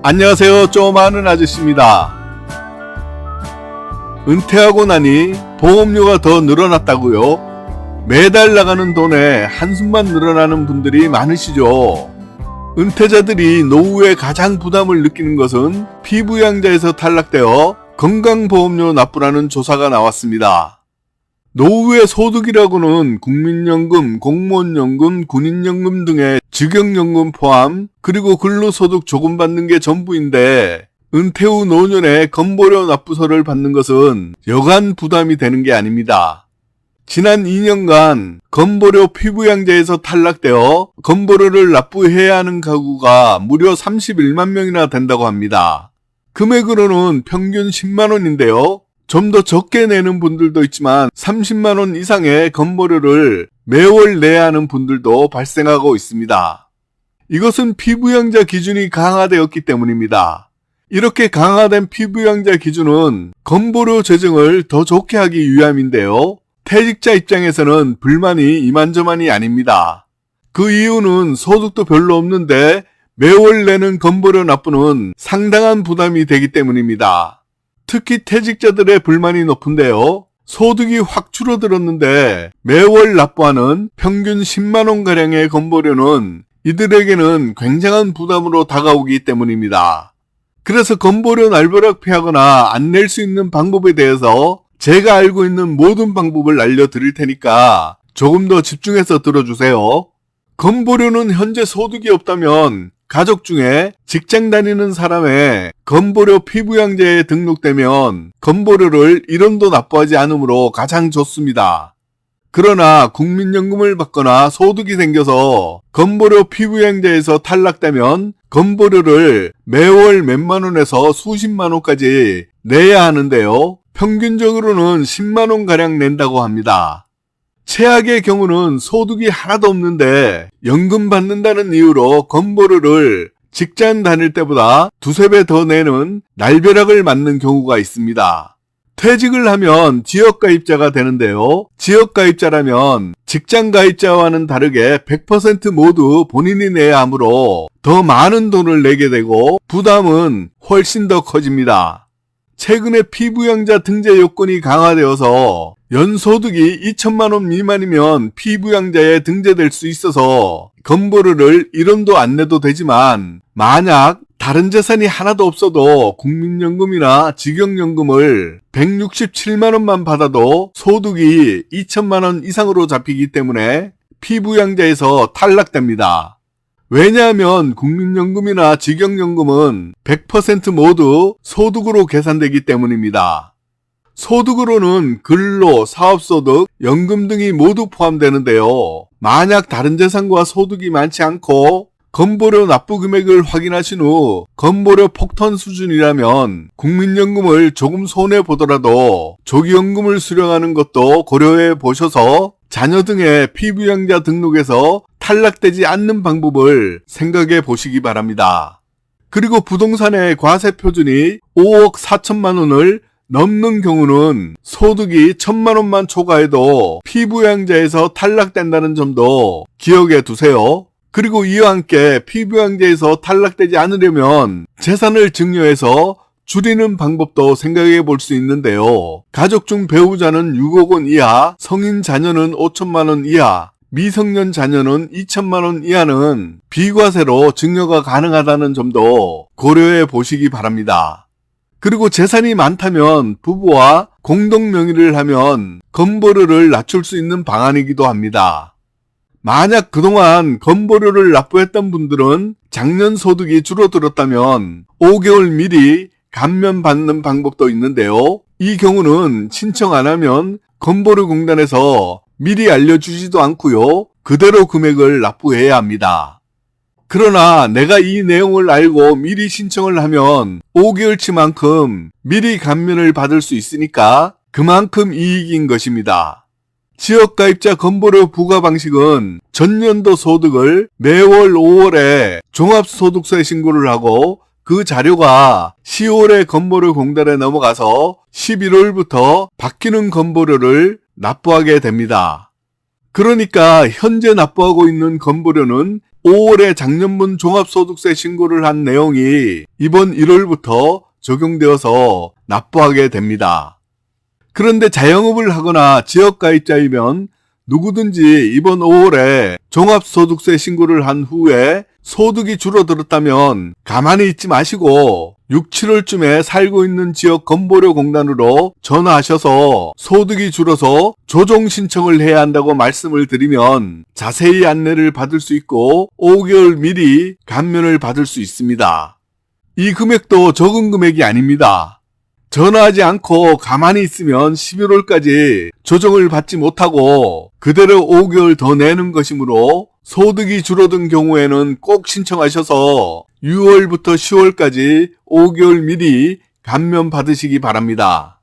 안녕하세요. 좀 아는 아저씨입니다. 은퇴하고 나니 보험료가 더 늘어났다고요? 매달 나가는 돈에 한숨만 늘어나는 분들이 많으시죠. 은퇴자들이 노후에 가장 부담을 느끼는 것은 피부양자에서 탈락되어 건강보험료 납부라는 조사가 나왔습니다. 노후의 소득이라고는 국민연금, 공무원연금, 군인연금 등의 직영연금 포함, 그리고 근로소득 조금 받는 게 전부인데 은퇴 후 노년에 건보료 납부서를 받는 것은 여간 부담이 되는 게 아닙니다. 지난 2년간 건보료 피부양자에서 탈락되어 건보료를 납부해야 하는 가구가 무려 31만 명이나 된다고 합니다. 금액으로는 평균 10만 원인데요. 좀 더 적게 내는 분들도 있지만 30만 원 이상의 건보료를 매월 내야 하는 분들도 발생하고 있습니다. 이것은 피부양자 기준이 강화되었기 때문입니다. 이렇게 강화된 피부양자 기준은 건보료 재정을 더 좋게 하기 위함인데요. 퇴직자 입장에서는 불만이 이만저만이 아닙니다. 그 이유는 소득도 별로 없는데 매월 내는 건보료 납부는 상당한 부담이 되기 때문입니다. 특히 퇴직자들의 불만이 높은데요. 소득이 확 줄어들었는데 매월 납부하는 평균 10만원가량의 건보료는 이들에게는 굉장한 부담으로 다가오기 때문입니다. 그래서 건보료 날벼락 피하거나 안 낼 수 있는 방법에 대해서 제가 알고 있는 모든 방법을 알려드릴 테니까 조금 더 집중해서 들어주세요. 건보료는 현재 소득이 없다면 가족 중에 직장 다니는 사람의 건보료 피부양자에 등록되면 건보료를 1원도 납부하지 않으므로 가장 좋습니다. 그러나 국민연금을 받거나 소득이 생겨서 건보료 피부양자에서 탈락되면 건보료를 매월 몇만 원에서 수십만 원까지 내야 하는데요. 평균적으로는 10만 원가량 낸다고 합니다. 최악의 경우는 소득이 하나도 없는데 연금 받는다는 이유로 건보료를 직장 다닐 때보다 두세 배 더 내는 날벼락을 맞는 경우가 있습니다. 퇴직을 하면 지역가입자가 되는데요. 지역가입자라면 직장가입자와는 다르게 100% 모두 본인이 내야 하므로 더 많은 돈을 내게 되고 부담은 훨씬 더 커집니다. 최근에 피부양자 등재 요건이 강화되어서 연소득이 2천만 원 미만이면 피부양자에 등재될 수 있어서 건보료를 1원도 안 내도 되지만 만약 다른 재산이 하나도 없어도 국민연금이나 직영연금을 167만 원만 받아도 소득이 2천만 원 이상으로 잡히기 때문에 피부양자에서 탈락됩니다. 왜냐하면 국민연금이나 직영연금은 100% 모두 소득으로 계산되기 때문입니다. 소득으로는 근로, 사업소득, 연금 등이 모두 포함되는데요. 만약 다른 재산과 소득이 많지 않고 건보료 납부 금액을 확인하신 후 건보료 폭탄 수준이라면 국민연금을 조금 손해보더라도 조기연금을 수령하는 것도 고려해 보셔서 자녀 등의 피부양자 등록에서 탈락되지 않는 방법을 생각해 보시기 바랍니다. 그리고 부동산의 과세 표준이 5억 4천만 원을 넘는 경우는 소득이 1천만 원만 초과해도 피부양자에서 탈락된다는 점도 기억해 두세요. 그리고 이와 함께 피부양자에서 탈락되지 않으려면 재산을 증여해서 줄이는 방법도 생각해 볼 수 있는데요. 가족 중 배우자는 6억 원 이하, 성인 자녀는 5천만 원 이하, 미성년 자녀는 2천만 원 이하는 비과세로 증여가 가능하다는 점도 고려해 보시기 바랍니다. 그리고 재산이 많다면 부부와 공동 명의를 하면 건보료를 낮출 수 있는 방안이기도 합니다. 만약 그동안 건보료를 납부했던 분들은 작년 소득이 줄어들었다면 5개월 미리 감면받는 방법도 있는데요. 이 경우는 신청 안 하면 건보료공단에서 미리 알려주지도 않고요. 그대로 금액을 납부해야 합니다. 그러나 내가 이 내용을 알고 미리 신청을 하면 5개월치만큼 미리 감면을 받을 수 있으니까 그만큼 이익인 것입니다. 지역가입자 건보료 부과 방식은 전년도 소득을 매월 5월에 종합소득세 신고를 하고 그 자료가 10월에 건보료 공단에 넘어가서 11월부터 바뀌는 건보료를 납부하게 됩니다. 그러니까 현재 납부하고 있는 건보료는 5월에 작년분 종합소득세 신고를 한 내용이 이번 1월부터 적용되어서 납부하게 됩니다. 그런데 자영업을 하거나 지역가입자이면 누구든지 이번 5월에 종합소득세 신고를 한 후에 소득이 줄어들었다면 가만히 있지 마시고 6, 7월쯤에 살고 있는 지역 건보료 공단으로 전화하셔서 소득이 줄어서 조정 신청을 해야 한다고 말씀을 드리면 자세히 안내를 받을 수 있고 5개월 미리 감면을 받을 수 있습니다. 이 금액도 적은 금액이 아닙니다. 전화하지 않고 가만히 있으면 11월까지 조정을 받지 못하고 그대로 5개월 더 내는 것이므로 소득이 줄어든 경우에는 꼭 신청하셔서 6월부터 10월까지 5개월 미리 감면 받으시기 바랍니다.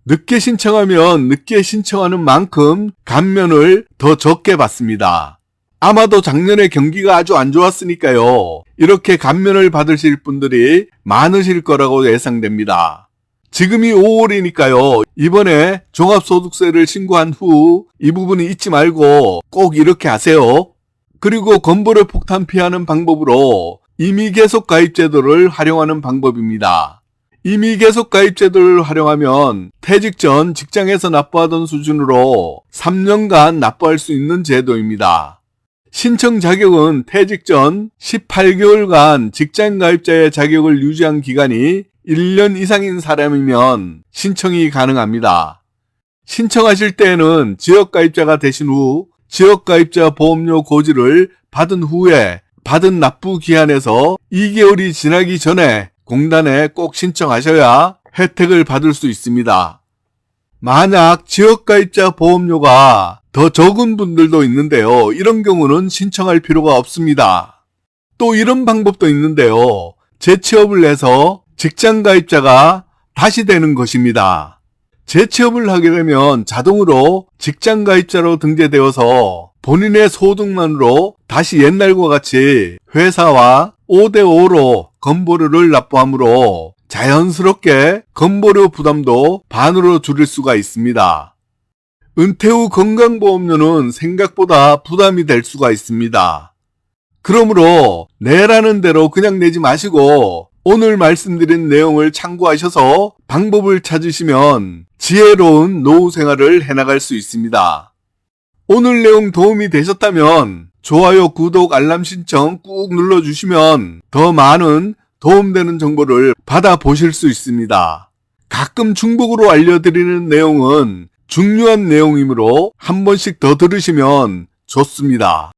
늦게 신청하면 늦게 신청하는 만큼 감면을 더 적게 받습니다. 아마도 작년에 경기가 아주 안 좋았으니까요. 이렇게 감면을 받으실 분들이 많으실 거라고 예상됩니다. 지금이 5월이니까요. 이번에 종합소득세를 신고한 후 이 부분을 잊지 말고 꼭 이렇게 하세요. 그리고 건보료 폭탄 피하는 방법으로 임의계속가입제도를 활용하는 방법입니다. 임의계속가입제도를 활용하면 퇴직 전 직장에서 납부하던 수준으로 3년간 납부할 수 있는 제도입니다. 신청 자격은 퇴직 전 18개월간 직장가입자의 자격을 유지한 기간이 1년 이상인 사람이면 신청이 가능합니다. 신청하실 때에는 지역가입자가 되신 후 지역가입자 보험료 고지를 받은 후에 받은 납부 기한에서 2개월이 지나기 전에 공단에 꼭 신청하셔야 혜택을 받을 수 있습니다. 만약 지역가입자 보험료가 더 적은 분들도 있는데요. 이런 경우는 신청할 필요가 없습니다. 또 이런 방법도 있는데요. 재취업을 해서 직장가입자가 다시 되는 것입니다. 재취업을 하게 되면 자동으로 직장가입자로 등재되어서 본인의 소득만으로 다시 옛날과 같이 회사와 5대5로 건보료를 납부하므로 자연스럽게 건보료 부담도 반으로 줄일 수가 있습니다. 은퇴 후 건강보험료는 생각보다 부담이 될 수가 있습니다. 그러므로 내라는 대로 그냥 내지 마시고 오늘 말씀드린 내용을 참고하셔서 방법을 찾으시면 지혜로운 노후 생활을 해나갈 수 있습니다. 오늘 내용 도움이 되셨다면 좋아요, 구독, 알람 신청 꾹 눌러주시면 더 많은 도움되는 정보를 받아보실 수 있습니다. 가끔 중복으로 알려드리는 내용은 중요한 내용이므로 한 번씩 더 들으시면 좋습니다.